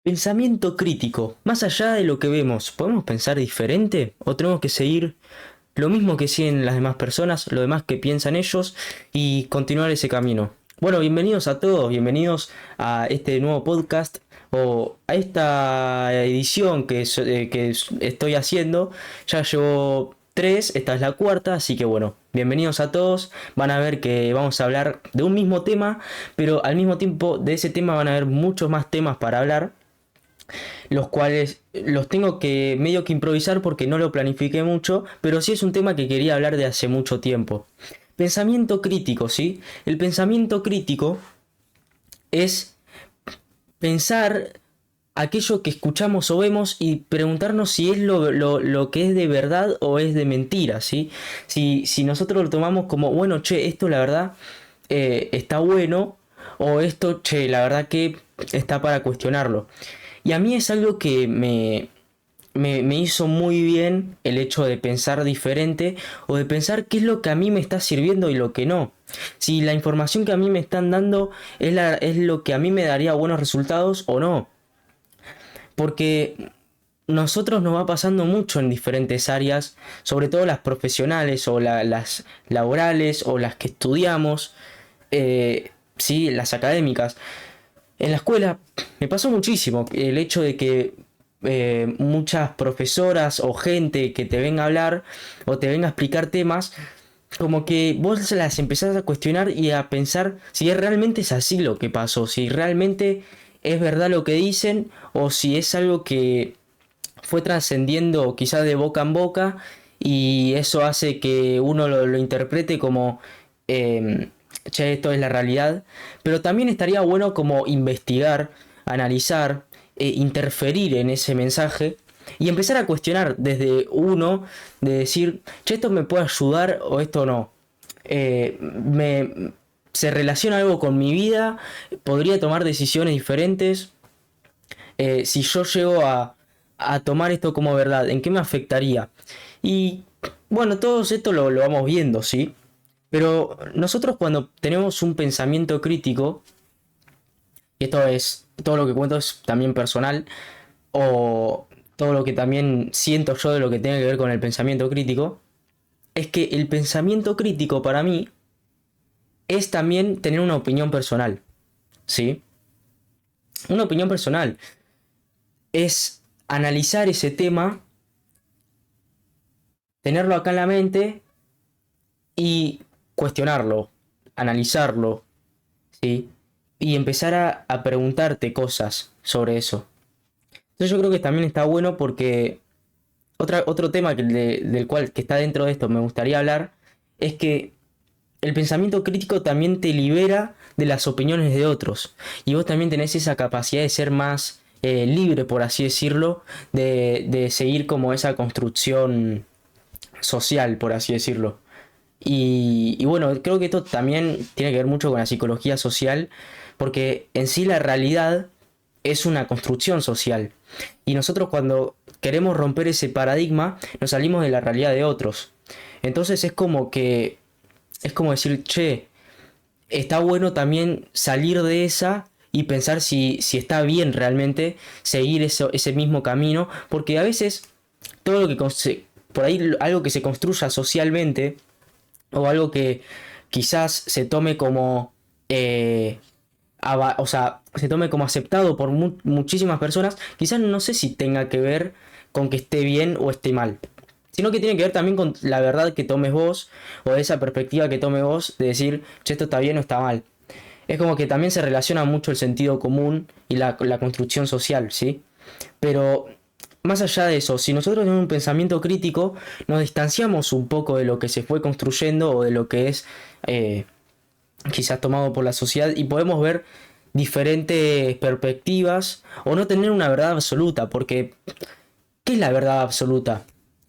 Pensamiento crítico. Más allá de lo que vemos, ¿podemos pensar diferente? ¿O tenemos que seguir lo mismo que siguen las demás personas, lo demás que piensan ellos y continuar ese camino? Bueno, bienvenidos a todos, bienvenidos a este nuevo podcast o a esta edición estoy haciendo. Ya llevo tres, esta es la cuarta, así que bueno, bienvenidos a todos. Van a ver que vamos a hablar de un mismo tema, pero al mismo tiempo de ese tema van a haber muchos más temas para hablar, los cuales los tengo que medio que improvisar porque no lo planifiqué mucho, pero sí es un tema que quería hablar de hace mucho tiempo. Pensamiento crítico, ¿sí? El pensamiento crítico es pensar aquello que escuchamos o vemos y preguntarnos si es lo que es de verdad o es de mentira, ¿sí? Si nosotros lo tomamos como, bueno, che, esto la verdad está bueno, o esto, che, la verdad que está para cuestionarlo. Y a mí es algo que me hizo muy bien el hecho de pensar diferente o de pensar qué es lo que a mí me está sirviendo y lo que no. Si la información que a mí me están dando es lo que a mí me daría buenos resultados o no. Porque nosotros nos va pasando mucho en diferentes áreas, sobre todo las profesionales o las laborales o las que estudiamos, sí, las académicas. En la escuela me pasó muchísimo el hecho de que muchas profesoras o gente que te venga a hablar o te venga a explicar temas, como que vos se las empezás a cuestionar y a pensar si realmente es así lo que pasó, si realmente es verdad lo que dicen o si es algo que fue trascendiendo quizás de boca en boca y eso hace que uno lo interprete como, eh, che, esto es la realidad. Pero también estaría bueno como investigar, analizar, interferir en ese mensaje y empezar a cuestionar desde uno, de decir, che, esto me puede ayudar o esto no. Se relaciona algo con mi vida, podría tomar decisiones diferentes. Si yo llego a tomar esto como verdad, ¿en qué me afectaría? Y bueno, todo esto lo vamos viendo, ¿sí? Pero nosotros cuando tenemos un pensamiento crítico, y esto es, todo lo que cuento es también personal, o todo lo que también siento yo de lo que tiene que ver con el pensamiento crítico, es que el pensamiento crítico para mí es también tener una opinión personal, ¿sí? Una opinión personal es analizar ese tema, tenerlo acá en la mente y cuestionarlo, analizarlo, ¿sí? Y empezar a preguntarte cosas sobre eso. Entonces yo creo que también está bueno porque otro tema del cual que está dentro de esto me gustaría hablar es que el pensamiento crítico también te libera de las opiniones de otros y vos también tenés esa capacidad de ser más libre, por así decirlo, de seguir como esa construcción social, por así decirlo. Y bueno, creo que esto también tiene que ver mucho con la psicología social, porque en sí la realidad es una construcción social. Y nosotros cuando queremos romper ese paradigma, nos salimos de la realidad de otros. Entonces es como decir, che, está bueno también salir de esa y pensar si está bien realmente seguir ese mismo camino, porque a veces todo lo que por ahí algo que se construya socialmente o algo que quizás se tome como o sea, se tome como aceptado por muchísimas personas, quizás no sé si tenga que ver con que esté bien o esté mal, sino que tiene que ver también con la verdad que tomes vos o esa perspectiva que tomes vos de decir, che, esto está bien o está mal. Es como que también se relaciona mucho el sentido común y la construcción social, ¿sí? Pero más allá de eso, si nosotros tenemos un pensamiento crítico, nos distanciamos un poco de lo que se fue construyendo o de lo que es eh, quizás tomado por la sociedad y podemos ver diferentes perspectivas o no tener una verdad absoluta, porque ¿qué es la verdad absoluta?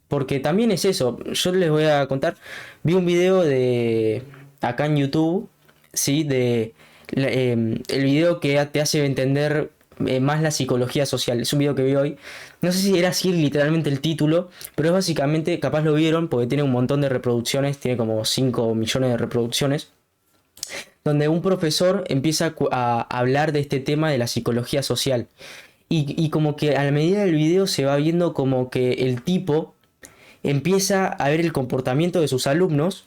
Porque también es eso, yo les voy a contar, vi un video de acá en YouTube, ¿sí? El video que te hace entender más la psicología social, es un video que vi hoy, no sé si era así literalmente el título, pero es básicamente, capaz lo vieron porque tiene un montón de reproducciones, tiene como 5 millones de reproducciones, donde un profesor empieza a hablar de este tema de la psicología social. y como que a la medida del video se va viendo como que el tipo empieza a ver el comportamiento de sus alumnos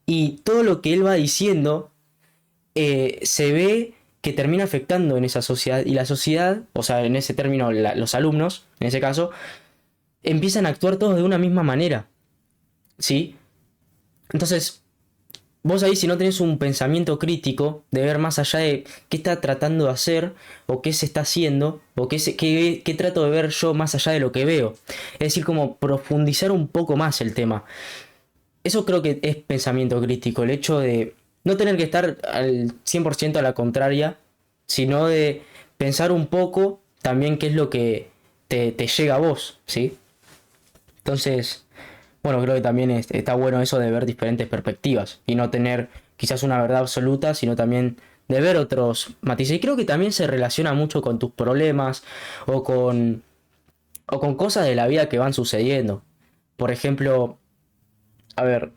y todo lo que él va diciendo se ve que termina afectando en esa sociedad y la sociedad, o sea, en ese término los alumnos, en ese caso, empiezan a actuar todos de una misma manera, ¿sí? Entonces, vos ahí si no tenés un pensamiento crítico de ver más allá de qué está tratando de hacer o qué se está haciendo o qué trato de ver yo más allá de lo que veo. Es decir, como profundizar un poco más el tema. Eso creo que es pensamiento crítico, el hecho de no tener que estar al 100% a la contraria, sino de pensar un poco también qué es lo que te llega a vos, ¿sí? Entonces, bueno, creo que también está bueno eso de ver diferentes perspectivas y no tener quizás una verdad absoluta, sino también de ver otros matices. Y creo que también se relaciona mucho con tus problemas o o con cosas de la vida que van sucediendo. Por ejemplo, a ver,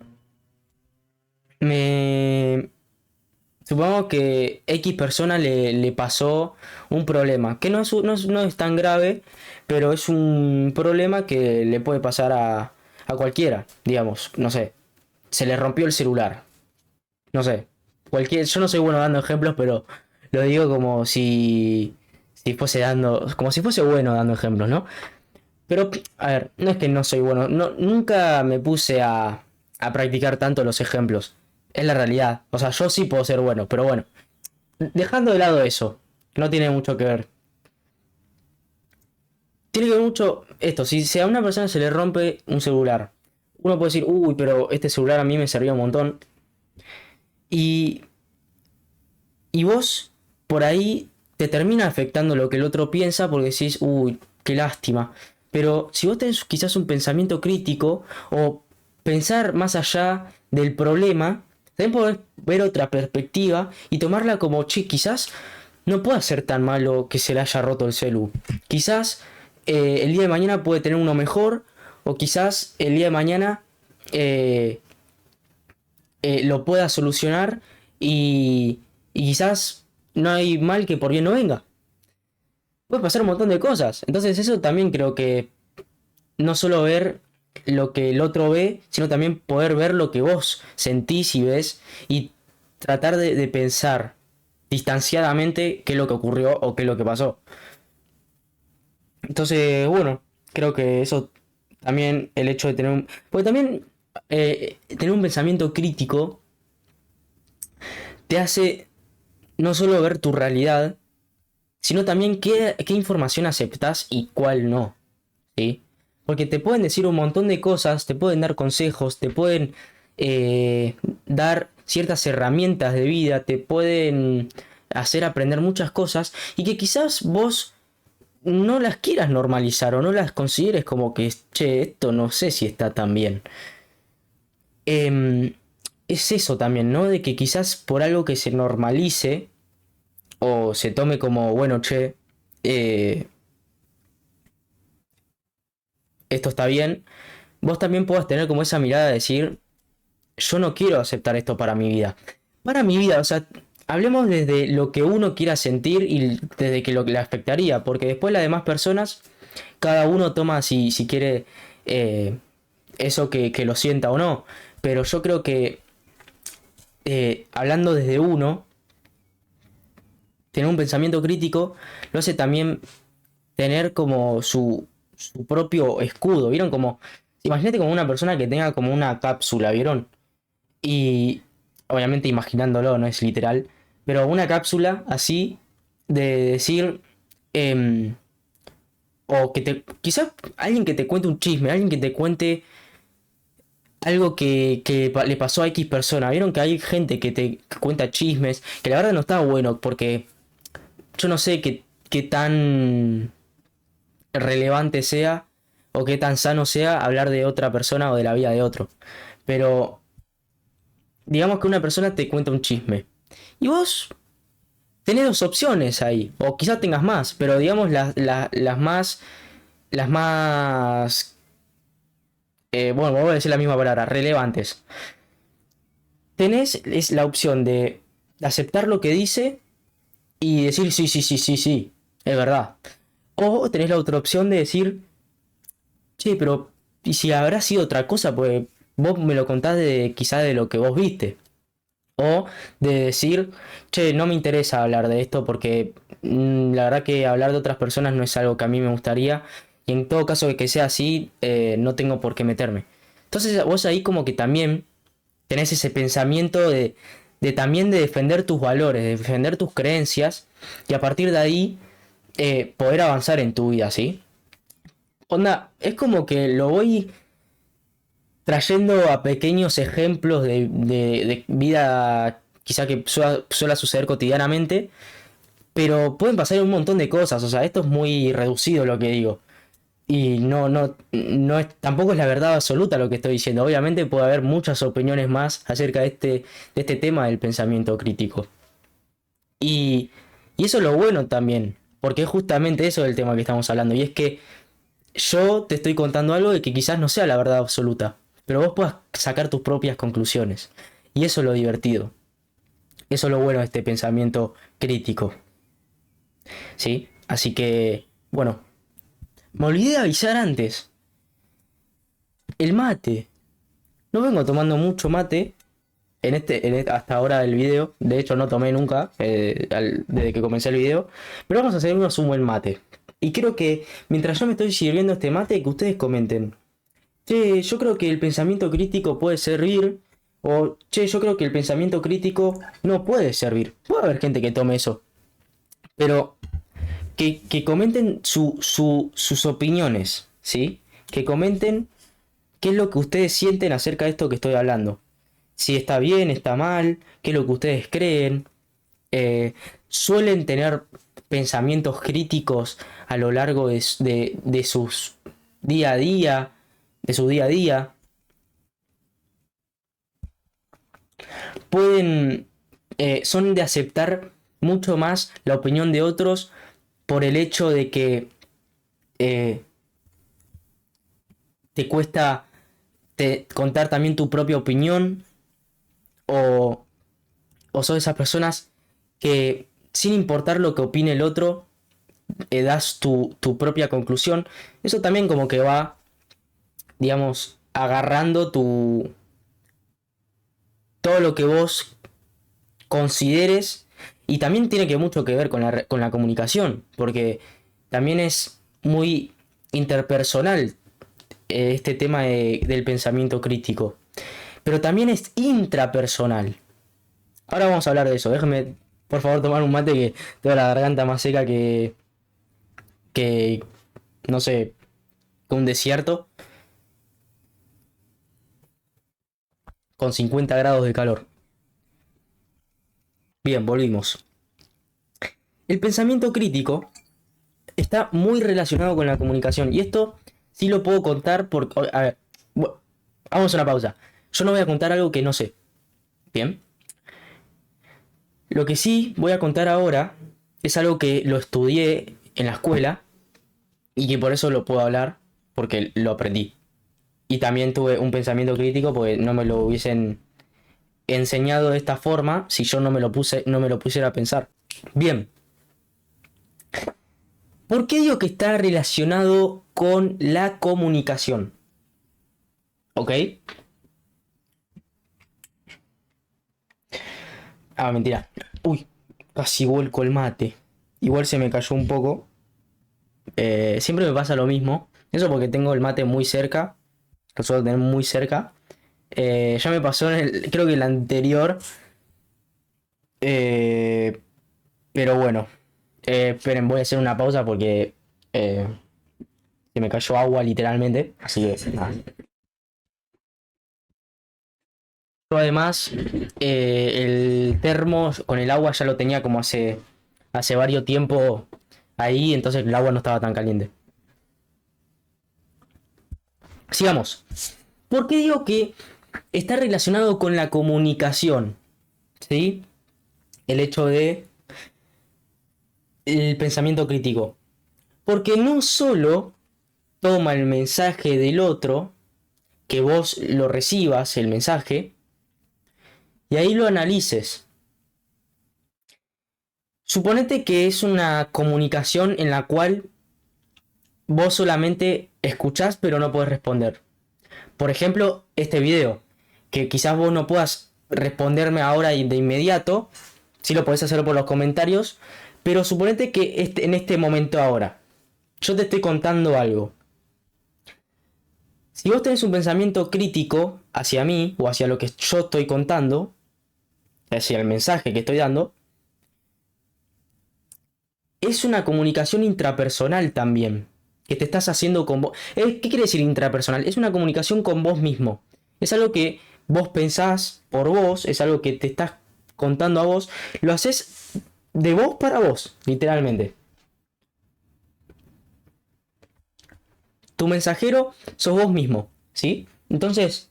me... Supongo que X persona le pasó un problema, que no es tan grave, pero es un problema que le puede pasar a cualquiera, digamos, no sé, se le rompió el celular, no sé, yo no soy bueno dando ejemplos, pero lo digo como si fuese como si fuese bueno dando ejemplos, ¿no? Pero, a ver, no es que no soy bueno, nunca me puse a practicar tanto los ejemplos, es la realidad, o sea, yo sí puedo ser bueno, pero bueno, dejando de lado eso, no tiene mucho que ver. Tiene que ver mucho esto, si a una persona se le rompe un celular, uno puede decir, uy, pero este celular a mí me servía un montón. Y Y vos por ahí te termina afectando lo que el otro piensa porque decís, uy, qué lástima. Pero si vos tenés quizás un pensamiento crítico o pensar más allá del problema, también podés ver otra perspectiva y tomarla como, che, quizás no pueda ser tan malo que se le haya roto el celu. Quizás el día de mañana puede tener uno mejor o quizás el día de mañana eh, lo pueda solucionar y quizás no hay mal que por bien no venga. Puede pasar un montón de cosas. Entonces eso también creo que no solo ver lo que el otro ve, sino también poder ver lo que vos sentís y ves y tratar de pensar distanciadamente qué es lo que ocurrió o qué es lo que pasó. Entonces, bueno, creo que eso también el hecho de tener un... Porque también tener un pensamiento crítico te hace no solo ver tu realidad, sino también qué información aceptas y cuál no, ¿sí? Porque te pueden decir un montón de cosas, te pueden dar consejos, te pueden dar ciertas herramientas de vida, te pueden hacer aprender muchas cosas y que quizás vos no las quieras normalizar o no las consideres como que, che, esto no sé si está tan bien. Em, es eso también, ¿no? De que quizás por algo que se normalice, o se tome como, bueno, che, eh, esto está bien, vos también puedas tener como esa mirada de decir, yo no quiero aceptar esto para mi vida. Para mi vida, o sea, hablemos desde lo que uno quiera sentir y desde que lo que le afectaría, porque después las demás personas, cada uno toma si quiere eso que lo sienta o no. Pero yo creo que hablando desde uno, tener un pensamiento crítico lo hace también tener como su propio escudo, ¿vieron? Como, imagínate como una persona que tenga como una cápsula, ¿vieron? Y obviamente imaginándolo, no es literal, pero una cápsula así de decir, em, o que te, quizás alguien que te cuente un chisme, alguien que te cuente algo que le pasó a X persona, ¿vieron? Que hay gente que cuenta chismes, que la verdad no está bueno, porque yo no sé qué tan relevante sea o qué tan sano sea hablar de otra persona o de la vida de otro. Pero digamos que una persona te cuenta un chisme y vos tenés dos opciones ahí, o quizás tengas más, pero digamos las más, bueno, voy a decir la misma palabra, relevantes. Tenés es la opción de aceptar lo que dice y decir sí, sí, sí, sí, sí, es verdad. O tenés la otra opción de decir, che, pero ¿y si habrá sido otra cosa? Pues vos me lo contás de quizá de lo que vos viste. O de decir, che, no me interesa hablar de esto porque la verdad que hablar de otras personas no es algo que a mí me gustaría. Y en todo caso de que sea así, no tengo por qué meterme. Entonces vos ahí como que también tenés ese pensamiento de también de defender tus valores, de defender tus creencias. Y a partir de ahí poder avanzar en tu vida, ¿sí? Onda, es como que lo voy trayendo a pequeños ejemplos de vida quizá que suela suceder cotidianamente, pero pueden pasar un montón de cosas, o sea, esto es muy reducido lo que digo. Y no es, tampoco es la verdad absoluta lo que estoy diciendo. Obviamente puede haber muchas opiniones más acerca de este tema del pensamiento crítico. Y, y eso es lo bueno también, porque es justamente eso del tema que estamos hablando. Y es que yo te estoy contando algo de que quizás no sea la verdad absoluta, pero vos puedas sacar tus propias conclusiones. Y eso es lo divertido. Eso es lo bueno de este pensamiento crítico. ¿Sí? Así que, bueno, me olvidé de avisar antes. El mate. No vengo tomando mucho mate hasta ahora del video. De hecho, no tomé nunca desde que comencé el video. Pero vamos a hacernos un buen mate. Y creo que mientras yo me estoy sirviendo este mate, que ustedes comenten. Che, yo creo que el pensamiento crítico puede servir. O, che, yo creo que el pensamiento crítico no puede servir. Puede haber gente que tome eso. Pero que comenten sus opiniones, ¿sí? Que comenten qué es lo que ustedes sienten acerca de esto que estoy hablando. Si está bien, está mal, qué es lo que ustedes creen. Suelen tener pensamientos críticos a lo largo de sus día a día, de su día a día. Pueden, son de aceptar mucho más la opinión de otros por el hecho de que eh, te cuesta contar también tu propia opinión o, o sos de esas personas que sin importar lo que opine el otro, das tu propia conclusión. Eso también como que va, digamos, agarrando todo lo que vos consideres y también tiene que mucho que ver con la comunicación, porque también es muy interpersonal este tema del pensamiento crítico, pero también es intrapersonal. Ahora vamos a hablar de eso. Déjame, por favor, tomar un mate que tengo la garganta más seca que no sé, que un desierto con 50 grados de calor. Bien, volvimos. El pensamiento crítico está muy relacionado con la comunicación y esto sí lo puedo contar porque, a ver, vamos a una pausa. Yo no voy a contar algo que no sé. Bien. Lo que sí voy a contar ahora es algo que lo estudié en la escuela y que por eso lo puedo hablar porque lo aprendí. Y también tuve un pensamiento crítico porque no me lo hubiesen enseñado de esta forma si yo no me lo pusiera a pensar. Bien, ¿por qué digo que está relacionado con la comunicación? ¿Ok? Ah, mentira. Uy, casi vuelco el mate. Igual se me cayó un poco. Siempre me pasa lo mismo. Eso porque tengo el mate muy cerca. Lo suelo tener muy cerca. Ya me pasó creo que el anterior. Eh, pero bueno. Esperen, voy a hacer una pausa porque se me cayó agua literalmente. Así que nada. Yo además, el termo con el agua ya lo tenía como hace varios tiempo ahí, entonces el agua no estaba tan caliente. Sigamos. ¿Por qué digo que está relacionado con la comunicación? ¿Sí? El hecho de el pensamiento crítico. Porque no solo toma el mensaje del otro, que vos lo recibas, el mensaje, y ahí lo analices. Suponete que es una comunicación en la cual vos solamente escuchás pero no podés responder. Por ejemplo, este video, que quizás vos no puedas responderme ahora de inmediato, sí lo podés hacer por los comentarios, pero suponete que en este momento ahora, yo te estoy contando algo. Si vos tenés un pensamiento crítico hacia mí o hacia lo que yo estoy contando, hacia el mensaje que estoy dando, es una comunicación intrapersonal también, que te estás haciendo con vos. ¿Qué quiere decir intrapersonal? Es una comunicación con vos mismo. Es algo que vos pensás por vos, es algo que te estás contando a vos, lo haces de vos para vos, literalmente. Tu mensajero sos vos mismo, ¿sí? Entonces,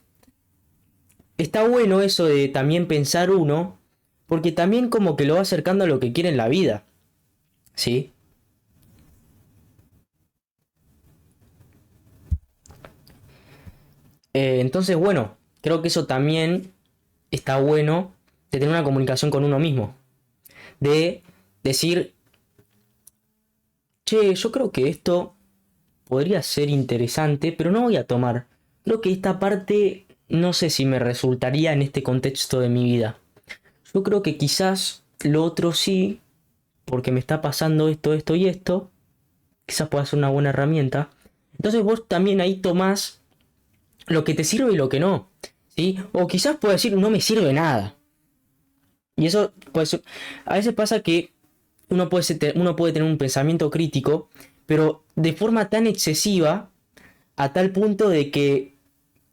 está bueno eso de también pensar uno, porque también como que lo va acercando a lo que quiere en la vida, ¿sí? Entonces, bueno, creo que eso también está bueno de tener una comunicación con uno mismo. De decir, che, yo creo que esto podría ser interesante, pero no voy a tomar. Creo que esta parte no sé si me resultaría en este contexto de mi vida. Yo creo que quizás lo otro sí, porque me está pasando esto, esto y esto. Quizás pueda ser una buena herramienta. Entonces vos también ahí tomás lo que te sirve y lo que no. ¿Sí? O quizás puedo decir, no me sirve nada. Y eso, pues, a veces pasa que uno puede tener un pensamiento crítico, pero de forma tan excesiva, a tal punto de que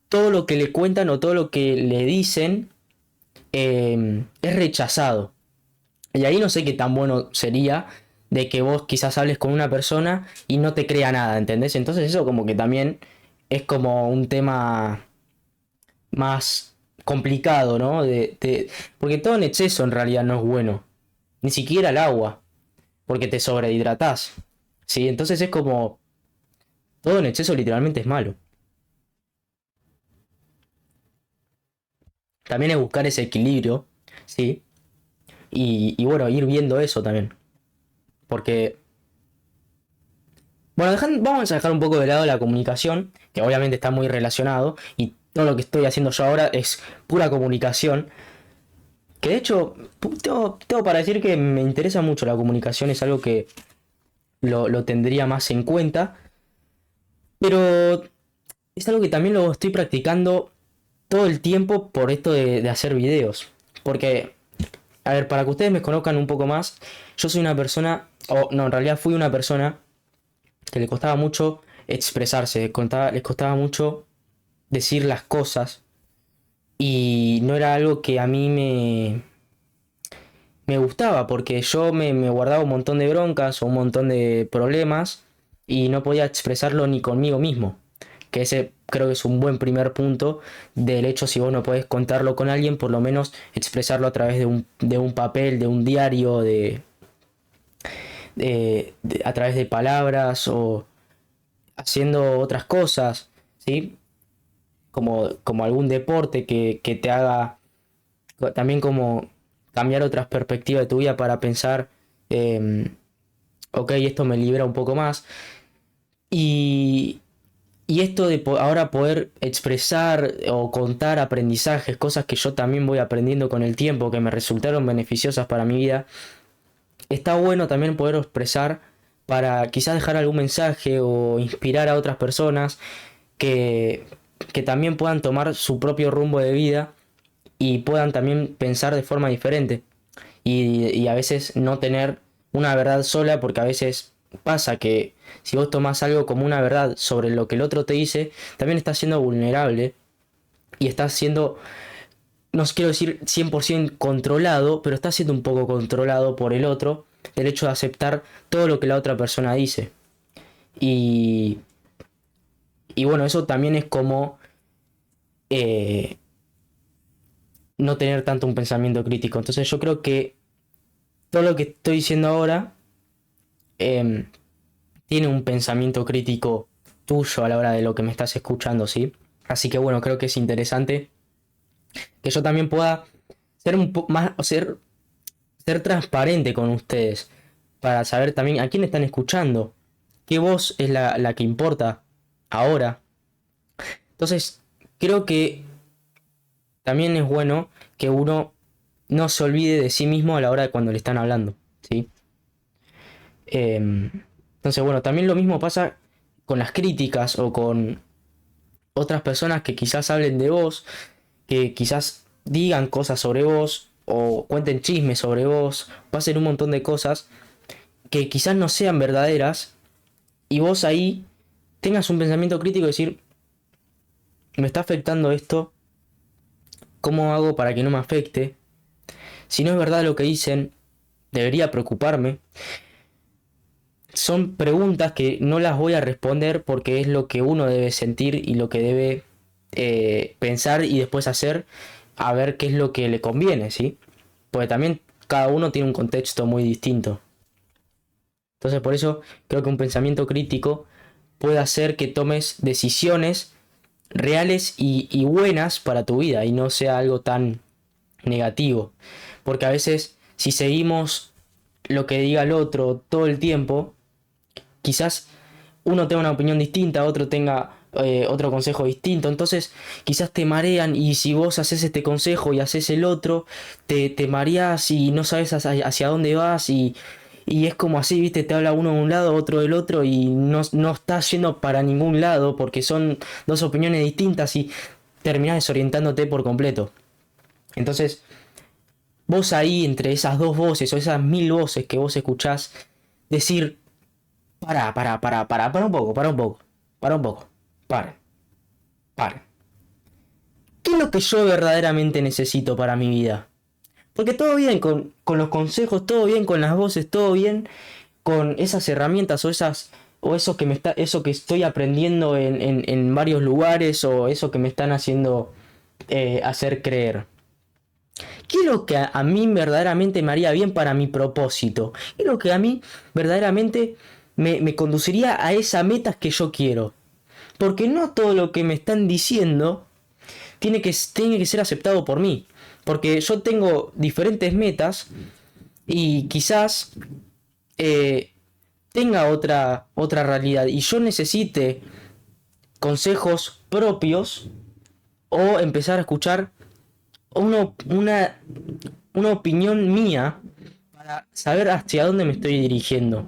todo lo que le cuentan o todo lo que le dicen es rechazado. Y ahí no sé qué tan bueno sería de que vos quizás hables con una persona y no te crea nada, ¿entendés? Entonces eso como que también es como un tema más complicado, ¿no? Porque todo en exceso en realidad no es bueno. Ni siquiera el agua, porque te sobrehidratás. ¿Sí? Entonces es como todo en exceso literalmente es malo. También es buscar ese equilibrio, ¿sí? Y bueno, ir viendo eso también. Porque, bueno, vamos a dejar un poco de lado la comunicación, que obviamente está muy relacionado, y todo lo que estoy haciendo yo ahora es pura comunicación. Que de hecho, tengo para decir que me interesa mucho la comunicación, es algo que lo tendría más en cuenta, pero es algo que también lo estoy practicando todo el tiempo por esto de hacer videos. Porque, a ver, para que ustedes me conozcan un poco más, yo soy una persona, o no, en realidad fui una persona que le costaba mucho expresarse, les costaba mucho decir las cosas y no era algo que a mí me gustaba porque yo me guardaba un montón de broncas o un montón de problemas y no podía expresarlo ni conmigo mismo. Que ese creo que es un buen primer punto del hecho si vos no podés contarlo con alguien, por lo menos expresarlo a través de un papel, de un diario, a través de palabras o haciendo otras cosas, ¿sí? Como algún deporte que te haga también como cambiar otras perspectivas de tu vida para pensar, eh, ok, esto me libera un poco más. Y, y esto de ahora poder expresar o contar aprendizajes, cosas que yo también voy aprendiendo con el tiempo, que me resultaron beneficiosas para mi vida, está bueno también poder expresar para quizás dejar algún mensaje o inspirar a otras personas que, que también puedan tomar su propio rumbo de vida y puedan también pensar de forma diferente y a veces no tener una verdad sola porque a veces pasa que si vos tomás algo como una verdad sobre lo que el otro te dice, también estás siendo vulnerable y estás siendo, no quiero decir 100% controlado, pero estás siendo un poco controlado por el otro, el hecho de aceptar todo lo que la otra persona dice. Y, y bueno, eso también es como eh, no tener tanto un pensamiento crítico. Entonces yo creo que todo lo que estoy diciendo ahora eh, tiene un pensamiento crítico tuyo a la hora de lo que me estás escuchando, ¿sí? Así que bueno, creo que es interesante que yo también pueda ser un poco más, ser transparente con ustedes para saber también a quién están escuchando qué voz es la que importa ahora. Entonces, creo que también es bueno que uno no se olvide de sí mismo a la hora de cuando le están hablando, ¿sí? Entonces, bueno, también lo mismo pasa con las críticas o con otras personas que quizás hablen de vos, que quizás digan cosas sobre vos o cuenten chismes sobre vos, pasen un montón de cosas que quizás no sean verdaderas y vos ahí tengas un pensamiento crítico y decir, me está afectando esto, ¿cómo hago para que no me afecte? Si no es verdad lo que dicen, debería preocuparme. Son preguntas que no las voy a responder porque es lo que uno debe sentir y lo que debe pensar y después hacer a ver qué es lo que le conviene, ¿sí? Porque también cada uno tiene un contexto muy distinto. Entonces por eso creo que un pensamiento crítico puede hacer que tomes decisiones reales y buenas para tu vida y no sea algo tan negativo. Porque a veces si seguimos lo que diga el otro todo el tiempo, quizás uno tenga una opinión distinta, otro tenga otro consejo distinto, entonces quizás te marean y si vos haces este consejo y haces el otro, te mareas y no sabes hacia dónde vas y es como así, viste, te habla uno de un lado, otro del otro y no estás yendo para ningún lado porque son dos opiniones distintas y terminás desorientándote por completo. Entonces, vos ahí entre esas dos voces o esas mil voces que vos escuchás, decir, para un poco, para un poco, para, para. ¿Qué es lo que yo verdaderamente necesito para mi vida? Porque todo bien con los consejos, todo bien con las voces, todo bien con esas herramientas o eso que eso que estoy aprendiendo en varios lugares o eso que me están haciendo hacer creer. ¿Qué es lo que a mí verdaderamente me haría bien para mi propósito? ¿Qué es lo que a mí verdaderamente me conduciría a esas metas que yo quiero? Porque no todo lo que me están diciendo tiene que ser aceptado por mí. Porque yo tengo diferentes metas y quizás eh, tenga otra realidad y yo necesite consejos propios o empezar a escuchar uno, una opinión mía para saber hacia dónde me estoy dirigiendo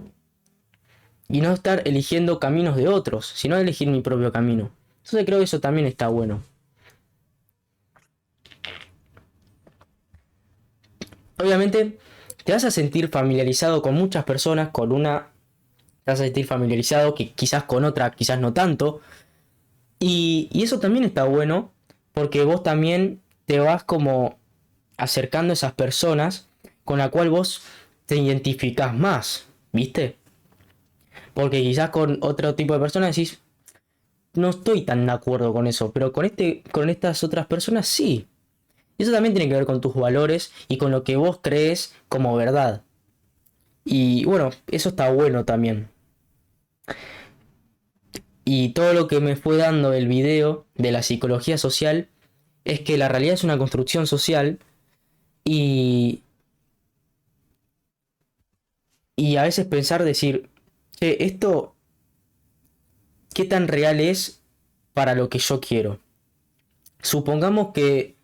y no estar eligiendo caminos de otros, sino elegir mi propio camino. Entonces creo que eso también está bueno. Obviamente te vas a sentir familiarizado con muchas personas, te vas a sentir familiarizado que quizás con otra, quizás no tanto. Y eso también está bueno porque vos también te vas como acercando a esas personas con la cual vos te identificás más, ¿viste? Porque quizás con otro tipo de personas decís, no estoy tan de acuerdo con eso, pero con estas otras personas sí. Y eso también tiene que ver con tus valores y con lo que vos crees como verdad. Y bueno, eso está bueno también. Y todo lo que me fue dando el video de la psicología social es que la realidad es una construcción social y, y a veces pensar, decir, che, esto, ¿qué tan real es para lo que yo quiero? Supongamos que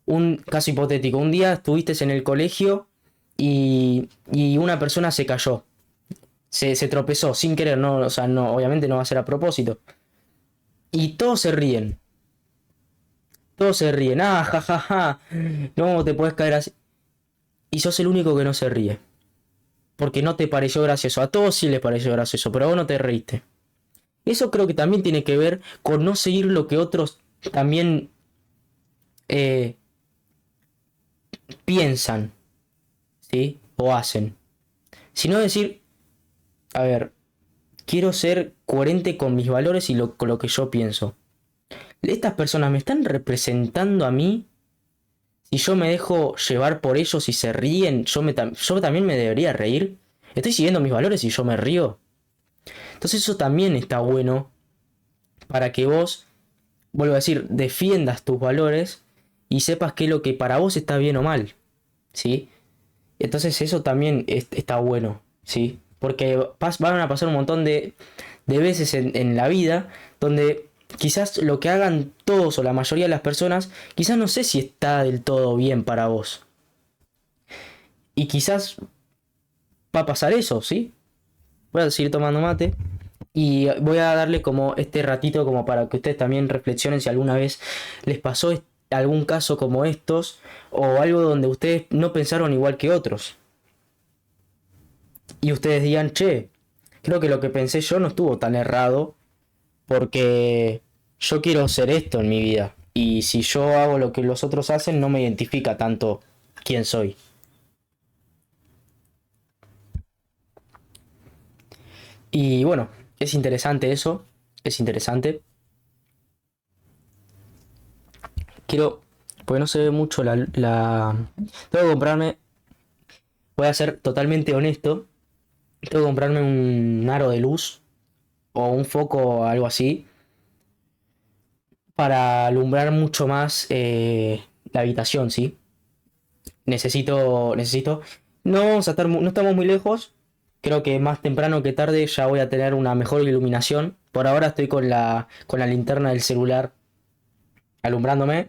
un caso hipotético, un día estuviste en el colegio y una persona se cayó, se tropezó sin querer, no, o sea, no, obviamente no va a ser a propósito. Y todos se ríen, ah, ja, ja, ja, no te puedes caer así. Y sos el único que no se ríe, porque no te pareció gracioso, a todos sí les pareció gracioso, pero a vos no te reíste. Eso creo que también tiene que ver con no seguir lo que otros también eh, piensan, ¿sí? O hacen. Sino decir, a ver, quiero ser coherente con mis valores y con lo que yo pienso. ¿Estas personas me están representando a mí? Si yo me dejo llevar por ellos y se ríen, yo también me debería reír. Estoy siguiendo mis valores y yo me río. Entonces eso también está bueno para que vos, vuelvo a decir, defiendas tus valores y sepas qué es lo que para vos está bien o mal. ¿Sí? Entonces eso también está bueno. ¿Sí? Porque van a pasar un montón de veces en la vida donde quizás lo que hagan todos o la mayoría de las personas, quizás no sé si está del todo bien para vos. Y quizás va a pasar eso, ¿sí? Voy a seguir tomando mate. Y voy a darle como este ratito como para que ustedes también reflexionen si alguna vez les pasó algún caso como estos o algo donde ustedes no pensaron igual que otros. Y ustedes digan, che, creo que lo que pensé yo no estuvo tan errado porque yo quiero ser esto en mi vida. Y si yo hago lo que los otros hacen, no me identifica tanto quién soy. Y bueno, es interesante eso, es interesante. Quiero, porque no se ve mucho Tengo que comprarme, voy a ser totalmente honesto, tengo que comprarme un aro de luz o un foco o algo así para alumbrar mucho más la habitación, ¿sí? Necesito. No vamos a estar, no estamos muy lejos. Creo que más temprano que tarde ya voy a tener una mejor iluminación. Por ahora estoy con la linterna del celular alumbrándome.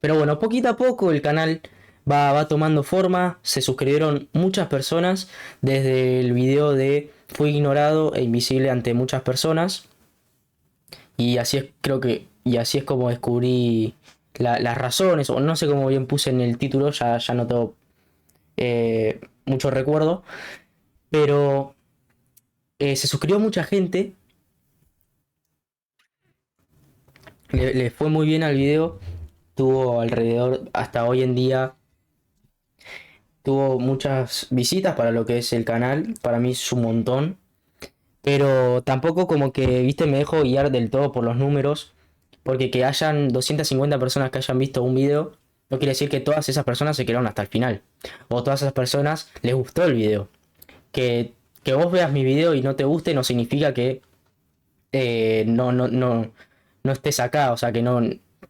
Pero bueno, poquito a poco el canal va tomando forma. Se suscribieron muchas personas desde el video de Fui ignorado e invisible ante muchas personas. Y así es, creo que, y así es como descubrí las razones, o no sé cómo bien puse en el título, ya no tengo mucho recuerdo, pero se suscribió mucha gente, le fue muy bien al video, tuvo alrededor, hasta hoy en día, tuvo muchas visitas para lo que es el canal, para mí es un montón, pero tampoco como que, viste, me dejo guiar del todo por los números, porque que hayan 250 personas que hayan visto un video, no quiere decir que todas esas personas se quedaron hasta el final, o todas esas personas les gustó el video. Que vos veas mi video y no te guste no significa que no estés acá, o sea que no,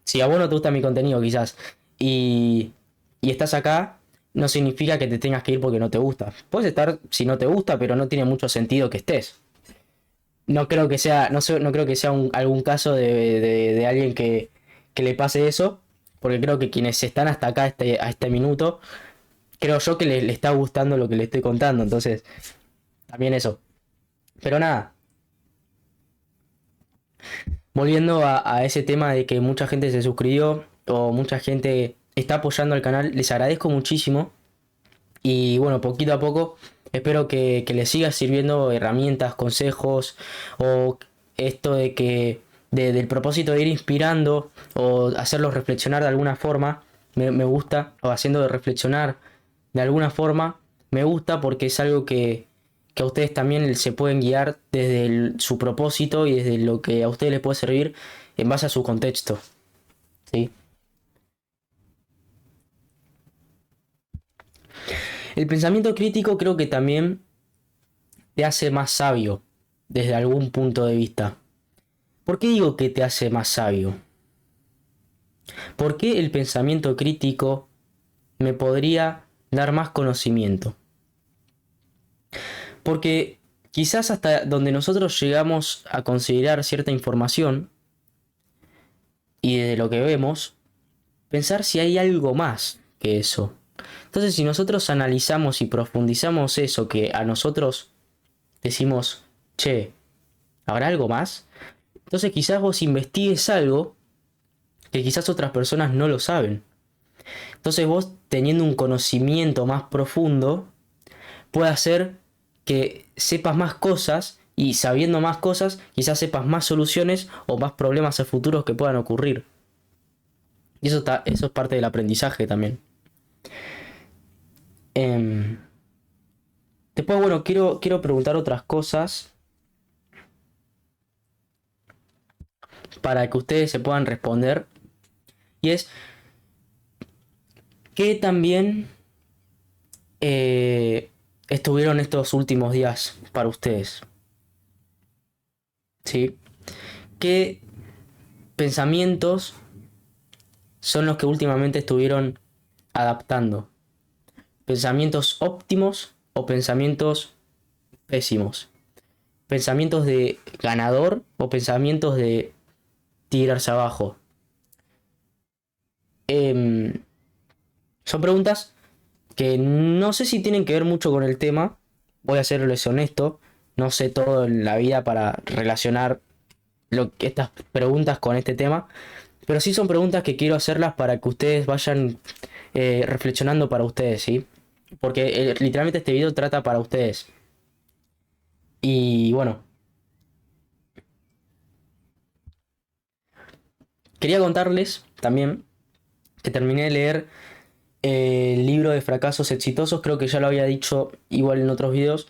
si a vos no te gusta mi contenido quizás y, y estás acá, no significa que te tengas que ir porque no te gusta. Puedes estar si no te gusta, pero no tiene mucho sentido que estés. No creo que sea, no creo que sea algún caso de alguien que le pase eso, porque creo que quienes están hasta acá a este minuto, creo yo que le está gustando lo que le estoy contando, entonces también eso. Pero nada, volviendo a ese tema de que mucha gente se suscribió o mucha gente está apoyando al canal, les agradezco muchísimo. Y bueno, poquito a poco espero que les siga sirviendo herramientas, consejos o esto de del propósito de ir inspirando o hacerlos reflexionar de alguna forma, me gusta, o haciendo de reflexionar de alguna forma, me gusta porque es algo que a ustedes también se pueden guiar desde su propósito y desde lo que a ustedes les puede servir en base a su contexto, ¿sí? El pensamiento crítico creo que también te hace más sabio desde algún punto de vista. ¿Por qué digo que te hace más sabio? ¿Por qué el pensamiento crítico me podría dar más conocimiento? Porque quizás hasta donde nosotros llegamos a considerar cierta información y de lo que vemos, pensar si hay algo más que eso. Entonces, si nosotros analizamos y profundizamos eso que a nosotros decimos, che, ¿habrá algo más? Entonces quizás vos investigues algo que quizás otras personas no lo saben. Entonces vos teniendo un conocimiento más profundo puede hacer que sepas más cosas y sabiendo más cosas quizás sepas más soluciones o más problemas a futuros que puedan ocurrir. Y eso es parte del aprendizaje también. Em, Después, bueno, quiero preguntar otras cosas para que ustedes se puedan responder. Y es, ¿qué también estuvieron estos últimos días para ustedes? ¿Sí? ¿Qué pensamientos son los que últimamente estuvieron adaptando? ¿Pensamientos óptimos o pensamientos pésimos. Pensamientos de ganador o pensamientos de tirarse abajo. Em, Son preguntas que no sé si tienen que ver mucho con el tema. Voy a serles honesto. No sé todo en la vida para relacionar estas preguntas con este tema. Pero sí son preguntas que quiero hacerlas para que ustedes vayan reflexionando para ustedes, ¿sí? Porque literalmente este video trata para ustedes. Y bueno, quería contarles también que terminé de leer el libro de fracasos exitosos. Creo que ya lo había dicho igual en otros videos.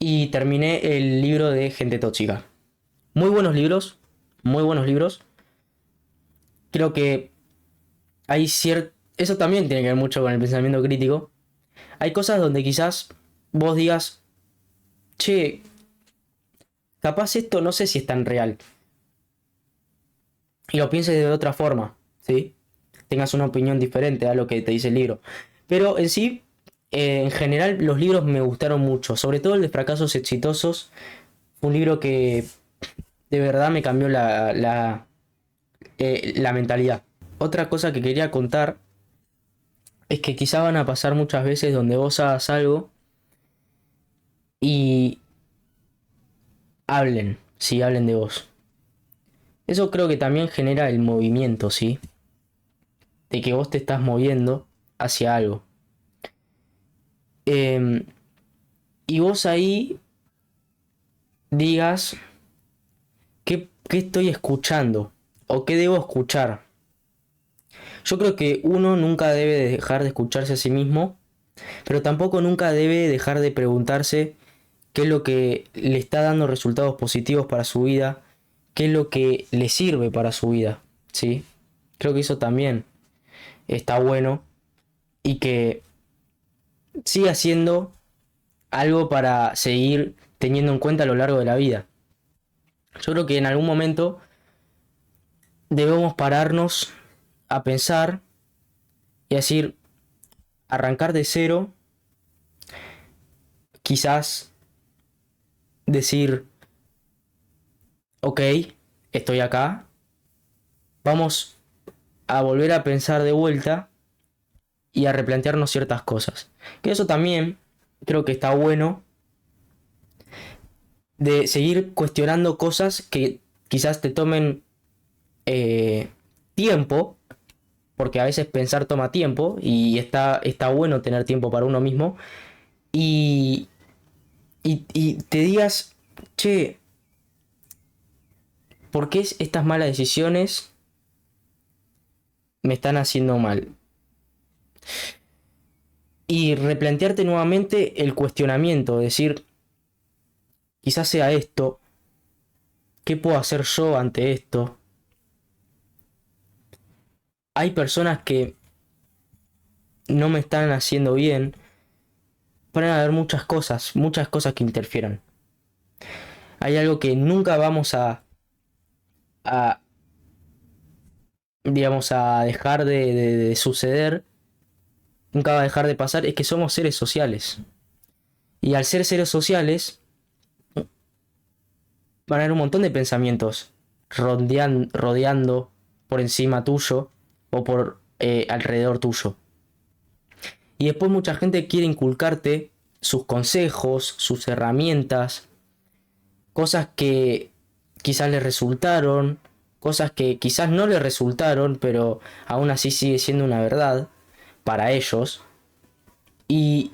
Y terminé el libro de Gente Tóxica. Muy buenos libros, muy buenos libros. Creo que hay cierto... Eso también tiene que ver mucho con el pensamiento crítico. Hay cosas donde quizás vos digas, che, capaz esto no sé si es tan real. Y lo pienses de otra forma, ¿sí? Tengas una opinión diferente a lo que te dice el libro. Pero en sí, en general, los libros me gustaron mucho. Sobre todo el de Fracasos Exitosos. Fue un libro que de verdad me cambió la mentalidad. Otra cosa que quería contar es que quizá van a pasar muchas veces donde vos hagas algo y hablen, sí, hablen de vos. Eso creo que también genera el movimiento, ¿sí? De que vos te estás moviendo hacia algo. Em, y vos ahí digas qué estoy escuchando o qué debo escuchar. Yo creo que uno nunca debe dejar de escucharse a sí mismo, pero tampoco nunca debe dejar de preguntarse qué es lo que le está dando resultados positivos para su vida, qué es lo que le sirve para su vida, ¿sí? Creo que eso también está bueno y que siga siendo algo para seguir teniendo en cuenta a lo largo de la vida. Yo creo que en algún momento debemos pararnos a pensar y decir, arrancar de cero, quizás decir, ok, estoy acá, vamos a volver a pensar de vuelta y a replantearnos ciertas cosas. Que eso también creo que está bueno de seguir cuestionando cosas que quizás te tomen eh, tiempo, porque a veces pensar toma tiempo y está bueno tener tiempo para uno mismo y, y te digas, che, ¿por qué estas malas decisiones me están haciendo mal? Y replantearte nuevamente el cuestionamiento, decir, quizás sea esto, ¿qué puedo hacer yo ante esto? Hay personas que no me están haciendo bien. Pueden haber muchas cosas que interfieran. Hay algo que nunca vamos a digamos, a dejar de suceder, nunca va a dejar de pasar, es que somos seres sociales. Y al ser seres sociales, van a haber un montón de pensamientos rodeando por encima tuyo o por alrededor tuyo. Y después mucha gente quiere inculcarte sus consejos, sus herramientas, cosas que quizás les resultaron, cosas que quizás no les resultaron, pero aún así sigue siendo una verdad para ellos. Y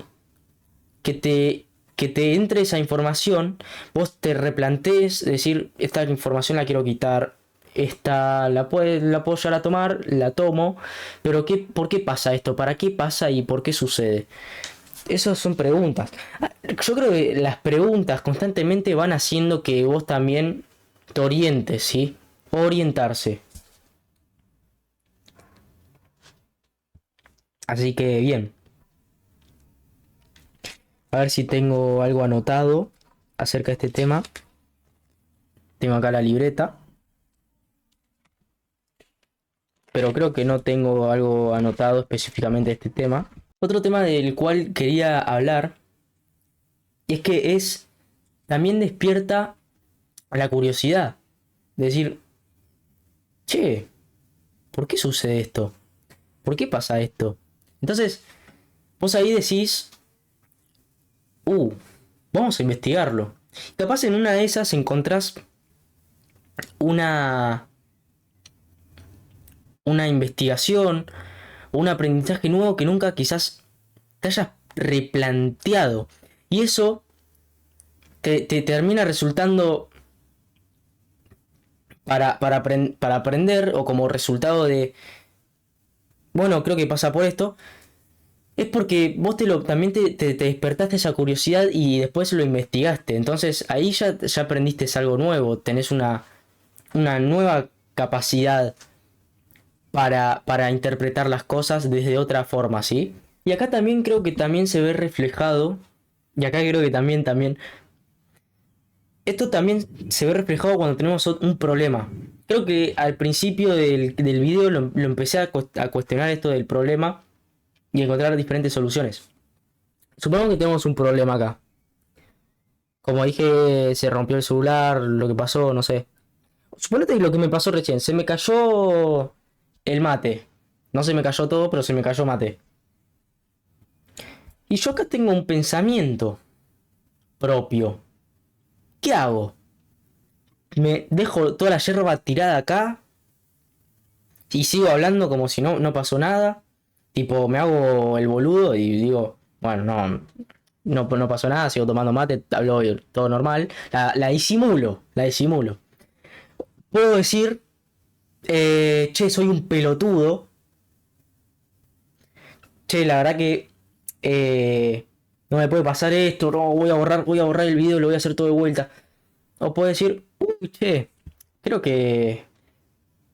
que te entre esa información, vos te replantees, decir, esta información la quiero quitar, esta la puedo llegar a tomar, la tomo, pero ¿por qué pasa esto? ¿Para qué pasa y por qué sucede? Esas son preguntas. Yo creo que las preguntas constantemente van haciendo que vos también te orientes, ¿sí? Orientarse. Así que bien. A ver si tengo algo anotado acerca de este tema. Tengo acá la libreta. Pero creo que no tengo algo anotado específicamente de este tema. Otro tema del cual quería hablar, y es que es también despierta la curiosidad. De decir, che, ¿por qué sucede esto? ¿Por qué pasa esto? Entonces, vos ahí decís, uh, vamos a investigarlo. Capaz en una de esas encontrás una, una investigación, un aprendizaje nuevo que nunca quizás te hayas replanteado. Y eso te termina resultando para aprender o como resultado de, bueno, creo que pasa por esto, es porque vos también te despertaste esa curiosidad y después lo investigaste. Entonces ahí ya aprendiste algo nuevo, tenés una nueva capacidad para interpretar las cosas desde otra forma, ¿sí? Y acá también creo que también se ve reflejado, y acá creo que también, esto también se ve reflejado cuando tenemos un problema. Creo que al principio del video lo empecé a cuestionar esto del problema y encontrar diferentes soluciones. Supongamos que tenemos un problema acá. Como dije, se rompió el celular, lo que pasó, no sé. Suponete que lo que me pasó recién, se me cayó el mate. No se me cayó todo, pero se me cayó mate. Y yo acá tengo un pensamiento propio. ¿Qué hago? ¿Me dejo toda la yerba tirada acá y sigo hablando como si no pasó nada? Tipo, me hago el boludo y digo, bueno, no pasó nada, sigo tomando mate, hablo todo normal. La disimulo, la disimulo. Puedo decir, che, soy un pelotudo. Che, la verdad que no me puede pasar esto, no, voy a borrar el video y lo voy a hacer todo de vuelta. O puedo decir, uy, che, creo que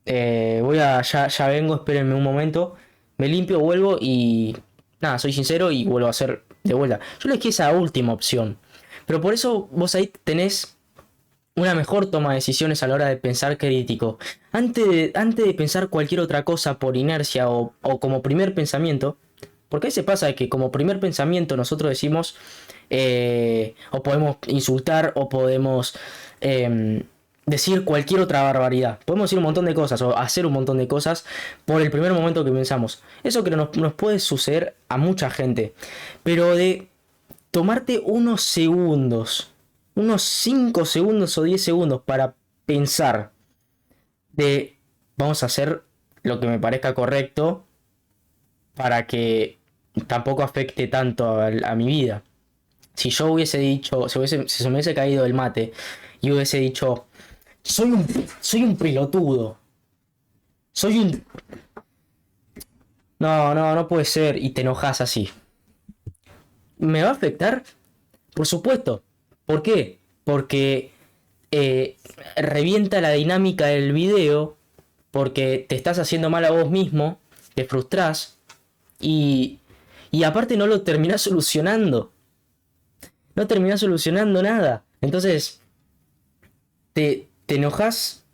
ya vengo, espérenme un momento, me limpio, vuelvo y nada, soy sincero y vuelvo a hacer de vuelta. Yo elegí esa última opción, pero por eso vos ahí tenés una mejor toma de decisiones a la hora de pensar crítico. Antes de pensar cualquier otra cosa por inercia o como primer pensamiento, porque ahí se pasa que como primer pensamiento nosotros decimos, o podemos insultar, o podemos decir cualquier otra barbaridad. Podemos decir un montón de cosas, o hacer un montón de cosas por el primer momento que pensamos. Eso que nos puede suceder a mucha gente. Pero de tomarte unos 5 segundos o 10 segundos para pensar de vamos a hacer lo que me parezca correcto para que tampoco afecte tanto a mi vida. Si yo hubiese dicho, si se me hubiese caído el mate y hubiese dicho, soy un pelotudo, soy un... No puede ser, y te enojas así. ¿Me va a afectar? Por supuesto. ¿Por qué? Porque revienta la dinámica del video, porque te estás haciendo mal a vos mismo, te frustrás y, y aparte no lo terminás solucionando. No terminás solucionando nada. Entonces, te enojas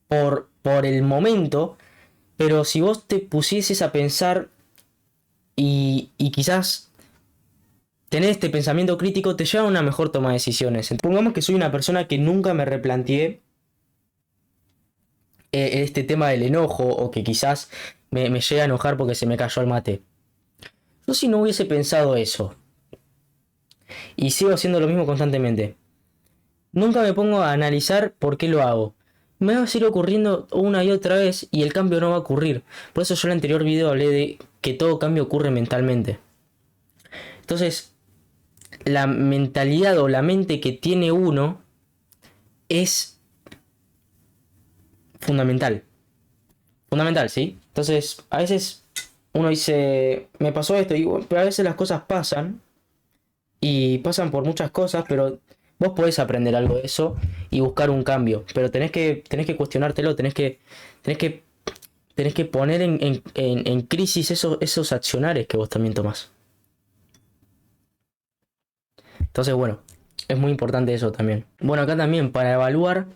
por el momento, pero si vos te pusieses a pensar y quizás tener este pensamiento crítico te lleva a una mejor toma de decisiones. Pongamos que soy una persona que nunca me replanteé este tema del enojo o que quizás me llega a enojar porque se me cayó el mate. Yo si no hubiese pensado eso y sigo haciendo lo mismo constantemente, nunca me pongo a analizar por qué lo hago. Me va a seguir ocurriendo una y otra vez y el cambio no va a ocurrir. Por eso yo en el anterior video hablé de que todo cambio ocurre mentalmente. Entonces, la mentalidad o la mente que tiene uno es fundamental. Fundamental, ¿sí? Entonces, a veces uno dice, me pasó esto, y, bueno, pero a veces las cosas pasan y pasan por muchas cosas, pero vos podés aprender algo de eso y buscar un cambio, pero tenés que cuestionártelo, tenés que, tenés que poner en crisis esos accionares que vos también tomás. Entonces, bueno, es muy importante eso también. Bueno, acá también para evaluar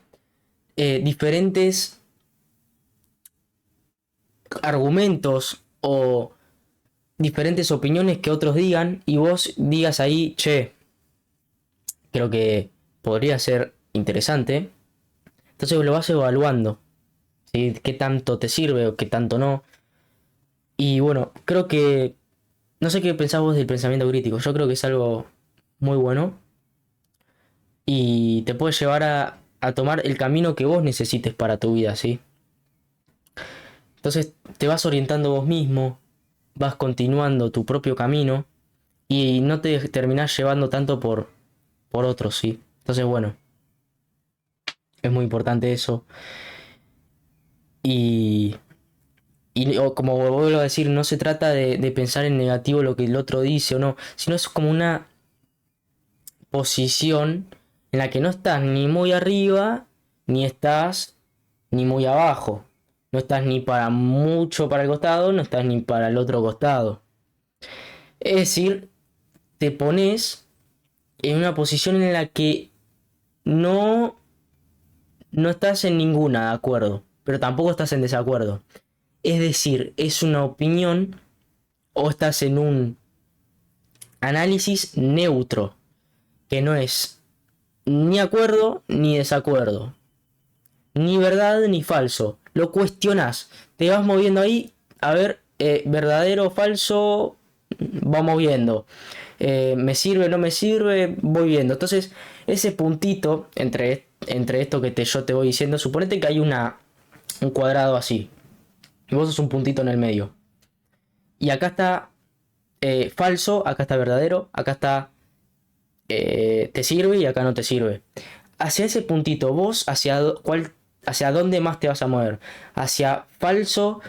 diferentes argumentos o diferentes opiniones que otros digan y vos digas ahí, che, creo que podría ser interesante. Entonces lo vas evaluando, ¿sí? ¿Qué tanto te sirve o qué tanto no? Y bueno, creo que... No sé qué pensás vos del pensamiento crítico. Yo creo que es algo muy bueno y te puede llevar a tomar el camino que vos necesites para tu vida, ¿sí? Entonces te vas orientando vos mismo, vas continuando tu propio camino y no te terminás llevando tanto por otros, ¿sí? Entonces, bueno, es muy importante eso. Y, como vuelvo a decir, no se trata de pensar en negativo lo que el otro dice o no, sino es como una posición en la que no estás ni muy arriba, ni estás ni muy abajo. No estás ni para mucho para el costado, no estás ni para el otro costado. Es decir, te pones en una posición en la que no, no estás en ninguna de acuerdo, pero tampoco estás en desacuerdo. Es decir, es una opinión o estás en un análisis neutro, que no es ni acuerdo ni desacuerdo, ni verdad ni falso. Lo cuestionas, te vas moviendo ahí, a ver, verdadero o falso, vamos viendo. Me sirve, no me sirve, voy viendo. Entonces, ese puntito entre esto que yo te voy diciendo, suponete que hay un cuadrado así, y vos sos un puntito en el medio. Y acá está falso, acá está verdadero, acá está te sirve y acá no te sirve. Hacia ese puntito, vos hacia dónde más te vas a mover. Hacia falso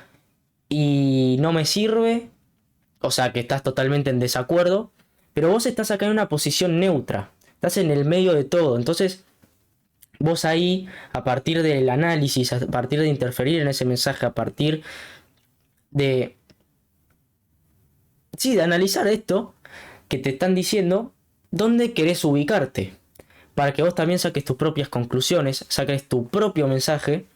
y no me sirve, o sea que estás totalmente en desacuerdo, pero vos estás acá en una posición neutra, estás en el medio de todo. Entonces, vos ahí, a partir del análisis, a partir de interferir en ese mensaje, a partir de, sí, de analizar esto que te están diciendo, ¿dónde querés ubicarte? Para que vos también saques tus propias conclusiones, saques tu propio mensaje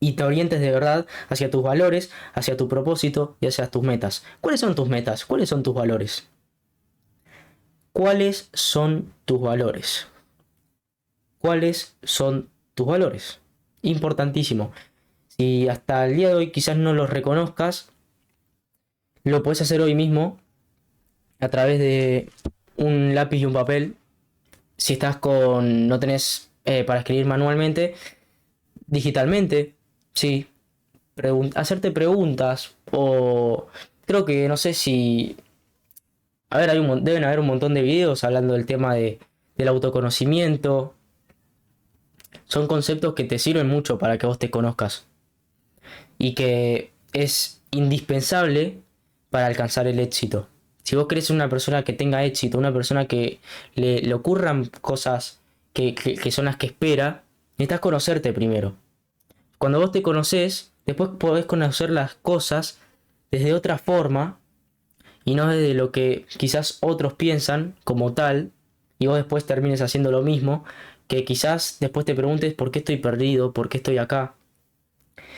y te orientes de verdad hacia tus valores, hacia tu propósito y hacia tus metas. ¿Cuáles son tus metas? ¿Cuáles son tus valores? ¿Cuáles son tus valores? ¿Cuáles son tus valores? Importantísimo. Si hasta el día de hoy quizás no los reconozcas, lo puedes hacer hoy mismo a través de un lápiz y un papel. Si estás no tenés para escribir manualmente, digitalmente, sí. Hacerte preguntas o creo que no sé si... A ver, deben haber un montón de videos hablando del tema del autoconocimiento. Son conceptos que te sirven mucho para que vos te conozcas y que es indispensable para alcanzar el éxito. Si vos querés ser una persona que tenga éxito, una persona que le ocurran cosas que son las que espera, necesitas conocerte primero. Cuando vos te conoces, después podés conocer las cosas desde otra forma y no desde lo que quizás otros piensan como tal, y vos después termines haciendo lo mismo, que quizás después te preguntes por qué estoy perdido, por qué estoy acá.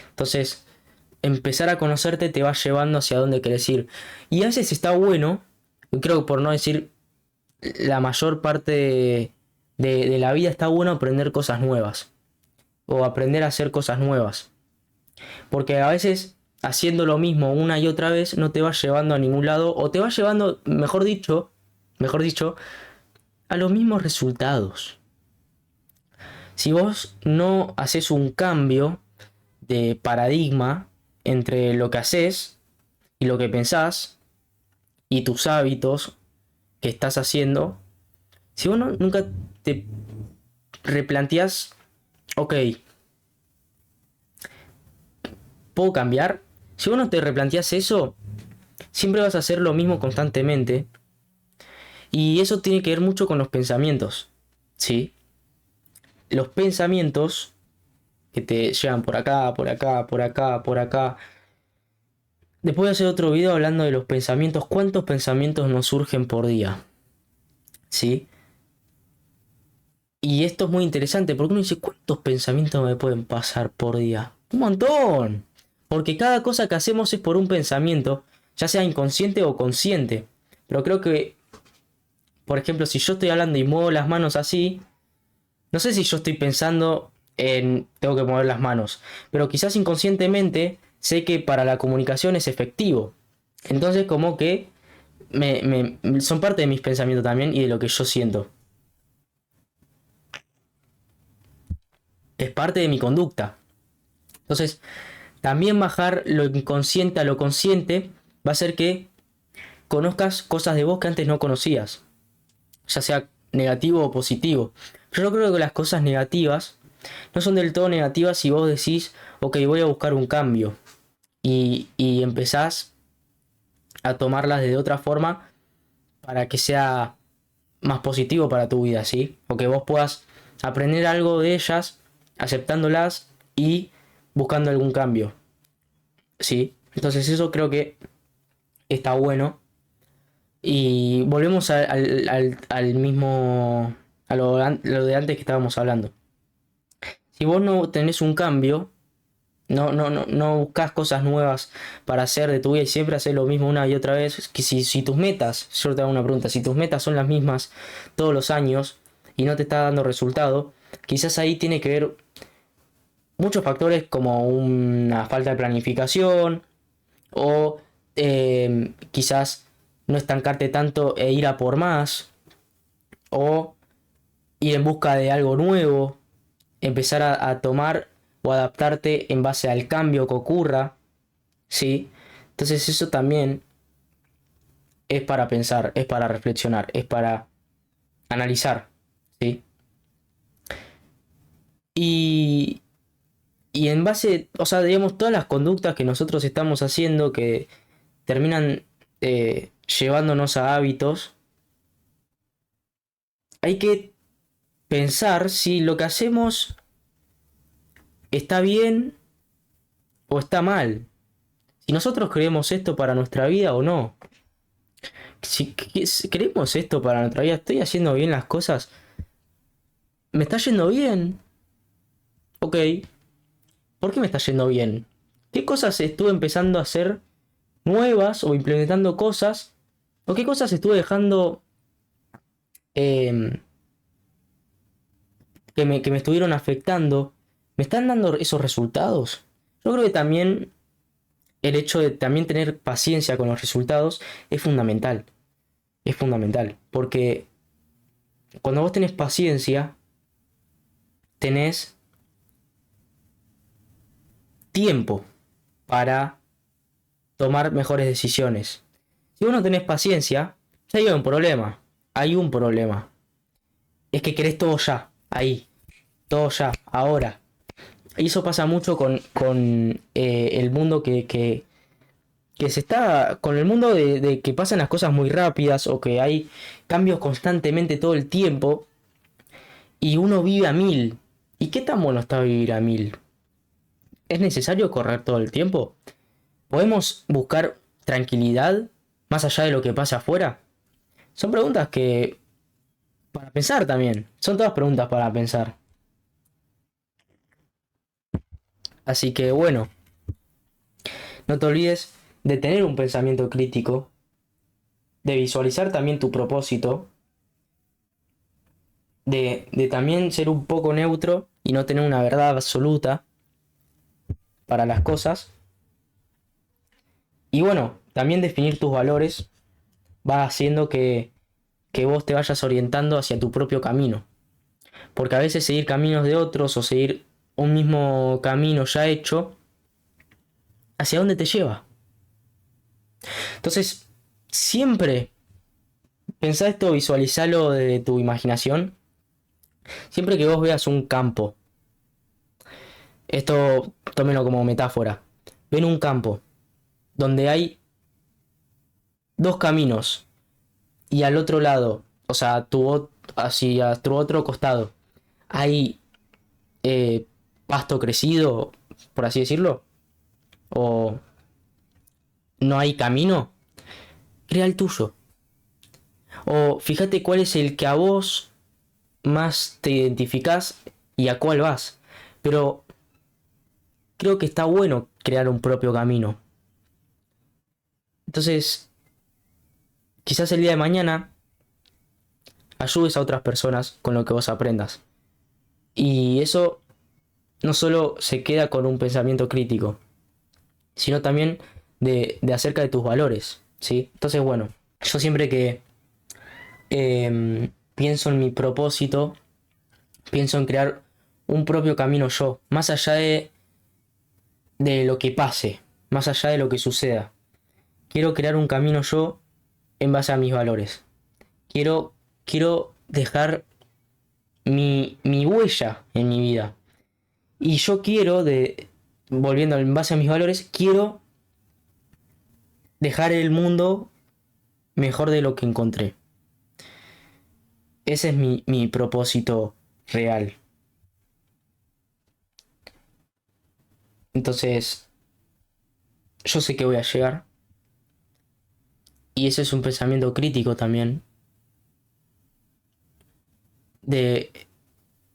Entonces, empezar a conocerte te va llevando hacia dónde querés ir. Y a veces está bueno, y creo que por no decir la mayor parte de la vida, está bueno aprender cosas nuevas. O aprender a hacer cosas nuevas. Porque a veces haciendo lo mismo una y otra vez no te va llevando a ningún lado. O te va llevando, mejor dicho, a los mismos resultados. Si vos no haces un cambio de paradigma entre lo que haces y lo que pensás y tus hábitos que estás haciendo, si vos nunca te replanteás, ok, ¿puedo cambiar? Si vos no te replanteás eso, siempre vas a hacer lo mismo constantemente. Y eso tiene que ver mucho con los pensamientos, ¿sí? Los pensamientos que te llevan por acá, por acá, por acá, por acá. Después voy a hacer otro video hablando de los pensamientos. ¿Cuántos pensamientos nos surgen por día? ¿Sí? Y esto es muy interesante porque uno dice, ¿cuántos pensamientos me pueden pasar por día? Un montón. Porque cada cosa que hacemos es por un pensamiento, ya sea inconsciente o consciente. Pero creo que, por ejemplo, si yo estoy hablando y muevo las manos así, No sé si yo estoy pensando en tengo que mover las manos, pero quizás inconscientemente sé que para la comunicación es efectivo. Entonces como que son parte de mis pensamientos también y de lo que yo siento. Es parte de mi conducta. Entonces, también bajar lo inconsciente a lo consciente va a hacer que conozcas cosas de vos que antes no conocías, ya sea negativo o positivo. Pero yo creo que las cosas negativas no son del todo negativas si vos decís, ok, voy a buscar un cambio y empezás a tomarlas de otra forma para que sea más positivo para tu vida, ¿sí? O que vos puedas aprender algo de ellas, aceptándolas y buscando algún cambio, ¿sí? Entonces eso creo que está bueno. Y volvemos al mismo, lo de antes que estábamos hablando. Si vos no tenés un cambio, no buscas cosas nuevas para hacer de tu vida y siempre haces lo mismo una y otra vez, que si tus metas, yo te hago una pregunta, si tus metas son las mismas todos los años y no te está dando resultado, quizás ahí tiene que ver muchos factores como una falta de planificación o quizás no estancarte tanto e ir a por más o ir en busca de algo nuevo, empezar a tomar o adaptarte en base al cambio que ocurra, ¿sí? Entonces eso también es para pensar, es para reflexionar, es para analizar, ¿sí? Y, y en base, o sea, digamos, todas las conductas que nosotros estamos haciendo que terminan llevándonos a hábitos, hay que pensar si lo que hacemos está bien o está mal. Si nosotros creemos esto para nuestra vida o no. Si queremos esto para nuestra vida, estoy haciendo bien las cosas, me está yendo bien. Ok, ¿por qué me está yendo bien? ¿Qué cosas estuve empezando a hacer nuevas o implementando cosas? ¿O qué cosas estuve dejando eh, que me estuvieron afectando? ¿Me están dando esos resultados? Yo creo que también el hecho de también tener paciencia con los resultados es fundamental. Es fundamental. Porque cuando vos tenés paciencia, tenés tiempo para tomar mejores decisiones. Si vos no tenés paciencia, ya hay un problema. Hay un problema. Es que querés todo ya, ahí, todo ya, ahora. Y eso pasa mucho con el mundo que se está. Con el mundo de que pasan las cosas muy rápidas o que hay cambios constantemente todo el tiempo y uno vive a mil. ¿Y qué tan bueno está vivir a mil? ¿Es necesario correr todo el tiempo? ¿Podemos buscar tranquilidad más allá de lo que pasa afuera? Son preguntas que para pensar también. Son todas preguntas para pensar. Así que bueno, no te olvides de tener un pensamiento crítico, de visualizar también tu propósito, de también ser un poco neutro y no tener una verdad absoluta para las cosas. Y bueno, también definir tus valores va haciendo que vos te vayas orientando hacia tu propio camino. Porque a veces seguir caminos de otros o seguir un mismo camino ya hecho, ¿hacia dónde te lleva? Entonces, siempre pensá esto, visualizalo de tu imaginación. Siempre que vos veas un campo, esto tómenlo como metáfora. Ven un campo donde hay dos caminos y al otro lado, o sea, hacia tu otro costado, hay eh, pasto crecido, por así decirlo, o no hay camino, crea el tuyo. O fíjate cuál es el que a vos más te identificás y a cuál vas. Pero creo que está bueno crear un propio camino. Entonces, quizás el día de mañana ayudes a otras personas con lo que vos aprendas. Y eso no solo se queda con un pensamiento crítico, sino también de acerca de tus valores, ¿sí? Entonces, bueno, yo siempre que pienso en mi propósito, pienso en crear un propio camino yo, más allá de lo que pase, más allá de lo que suceda. Quiero crear un camino yo en base a mis valores. Quiero dejar mi huella en mi vida. Y yo quiero, volviendo en base a mis valores, quiero dejar el mundo mejor de lo que encontré. Ese es mi propósito real. Entonces, yo sé que voy a llegar. Y ese es un pensamiento crítico también. De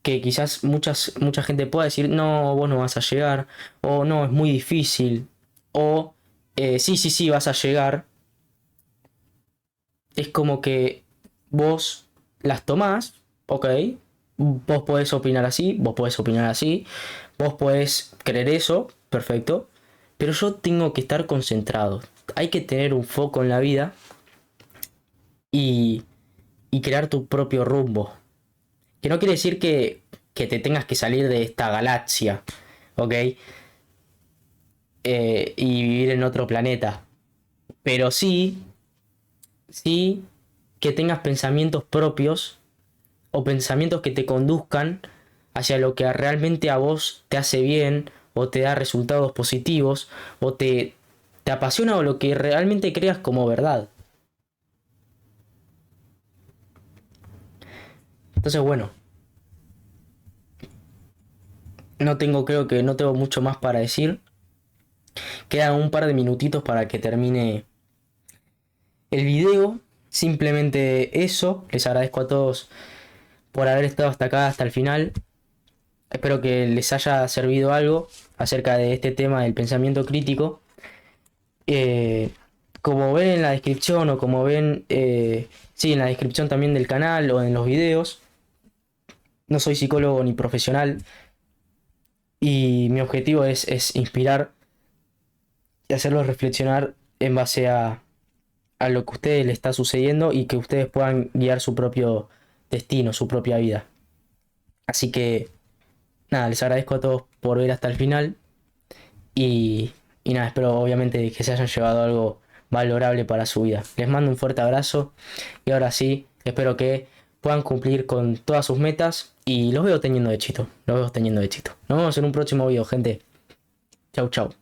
que quizás mucha gente pueda decir, no, vos no vas a llegar. O no, es muy difícil. O sí, sí, sí, vas a llegar. Es como que vos las tomás, ok. Vos podés opinar así, vos podés opinar así. Vos podés creer eso, perfecto. Pero yo tengo que estar concentrado. Hay que tener un foco en la vida y, y crear tu propio rumbo. Que no quiere decir que te tengas que salir de esta galaxia, ¿ok? Y vivir en otro planeta. Pero sí, sí que tengas pensamientos propios o pensamientos que te conduzcan hacia lo que realmente a vos te hace bien o te da resultados positivos o te apasiona o lo que realmente creas como verdad. Entonces, bueno, creo que no tengo mucho más para decir. Quedan un par de minutitos para que termine el video. Simplemente eso. Les agradezco a todos por haber estado hasta acá, hasta el final. Espero que les haya servido algo acerca de este tema del pensamiento crítico. Eh, Como ven en la descripción o como ven, sí, en la descripción también del canal o en los videos, no soy psicólogo ni profesional y mi objetivo es inspirar y hacerlos reflexionar en base a lo que a ustedes les está sucediendo y que ustedes puedan guiar su propio destino, su propia vida. Así que nada, les agradezco a todos por ver hasta el final y, y nada, espero obviamente que se hayan llevado algo valorable para su vida. Les mando un fuerte abrazo y ahora sí, espero que puedan cumplir con todas sus metas y los veo teniendo éxito, los veo teniendo éxito. Nos vemos en un próximo video, gente. Chau, chau.